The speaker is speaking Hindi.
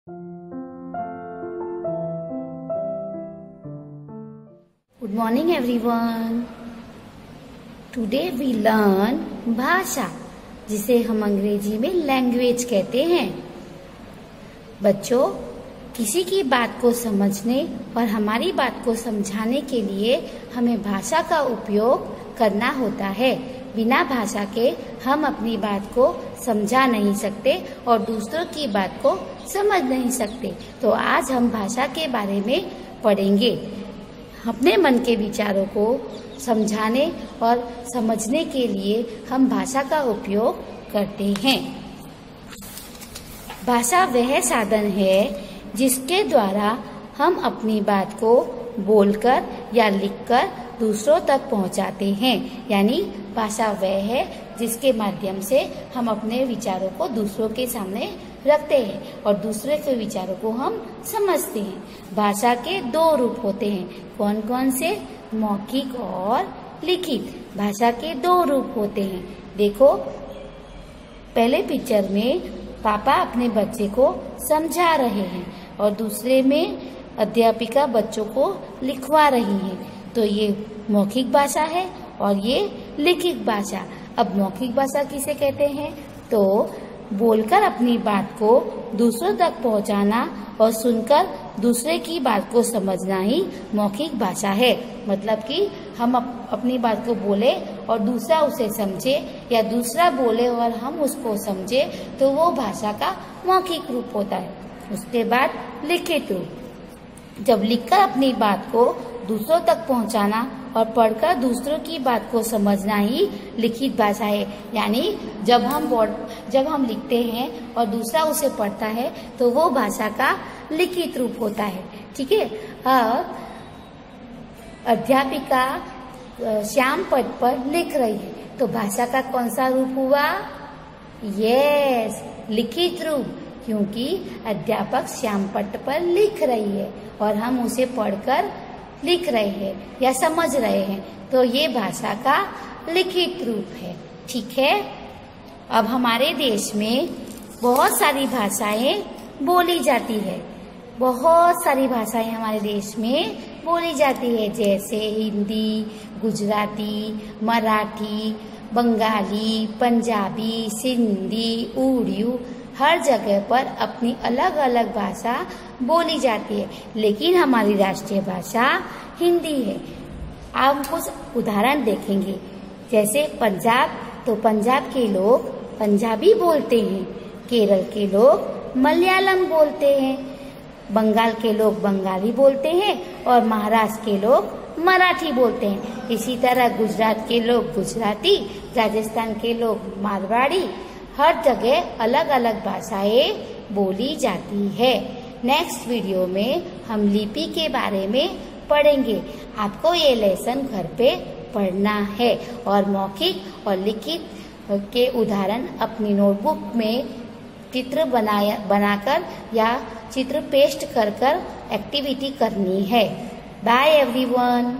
Good morning everyone. Today we learn भाषा, जिसे हम अंग्रेजी में लैंग्वेज कहते हैं। बच्चों, किसी की बात को समझने और हमारी बात को समझाने के लिए हमें भाषा का उपयोग करना होता है। बिना भाषा के हम अपनी बात को समझा नहीं सकते और दूसरों की बात को समझ नहीं सकते। तो आज हम भाषा के बारे में पढ़ेंगे। अपने मन के विचारों को समझाने और समझने के लिए हम भाषा का उपयोग करते हैं। भाषा वह साधन है जिसके द्वारा हम अपनी बात को बोलकर या लिखकर दूसरों तक पहुंचाते हैं। यानी भाषा वह है जिसके माध्यम से हम अपने विचारों को दूसरों के सामने रखते हैं और दूसरे के विचारों को हम समझते हैं। भाषा के दो रूप होते हैं। कौन कौन से? मौखिक और लिखित। भाषा के दो रूप होते हैं। देखो, पहले पिक्चर में पापा अपने बच्चे को समझा रहे हैं और दूसरे में अध्यापिका बच्चों को लिखवा रही है। तो ये मौखिक भाषा है और ये लिखित भाषा। अब मौखिक भाषा किसे कहते हैं? तो बोलकर अपनी बात को दूसरों तक पहुंचाना और सुनकर दूसरे की बात को समझना ही मौखिक भाषा है। मतलब कि हम अपनी बात को बोले और दूसरा उसे समझे या दूसरा बोले और हम उसको समझे, तो वो भाषा का मौखिक रूप होता है। उसके बाद लिखित रूप। जब लिखकर अपनी बात को दूसरों तक पहुंचाना और पढ़कर दूसरों की बात को समझना ही लिखित भाषा है। यानी जब हम लिखते हैं और दूसरा उसे पढ़ता है तो वो भाषा का लिखित रूप होता है। ठीक है। अब अध्यापिका श्याम पट पर लिख रही है, तो भाषा का कौन सा रूप हुआ? यस, लिखित रूप, क्योंकि अध्यापक श्याम पट पर लिख रही है और हम उसे पढ़कर लिख रहे हैं या समझ रहे हैं, तो ये भाषा का लिखित रूप है। ठीक है। अब हमारे देश में बहुत सारी भाषाएं बोली जाती है। बहुत सारी भाषाएं हमारे देश में बोली जाती है, जैसे हिंदी, गुजराती, मराठी, बंगाली, पंजाबी, सिंधी, उड़िया। हर जगह पर अपनी अलग अलग भाषा बोली जाती है, लेकिन हमारी राष्ट्रीय भाषा हिंदी है। आप कुछ उदाहरण देखेंगे, जैसे पंजाब, तो पंजाब के लोग पंजाबी बोलते हैं, केरल के लोग मलयालम बोलते हैं, बंगाल के लोग बंगाली बोलते हैं और महाराष्ट्र के लोग मराठी बोलते हैं। इसी तरह गुजरात के लोग गुजराती, राजस्थान के लोग मारवाड़ी। हर जगह अलग अलग भाषाएं बोली जाती है। नेक्स्ट वीडियो में हम लिपि के बारे में पढ़ेंगे। आपको ये लेसन घर पे पढ़ना है और मौखिक और लिखित के उदाहरण अपनी नोटबुक में चित्र बनाकर या चित्र पेस्ट कर एक्टिविटी करनी है। Bye everyone.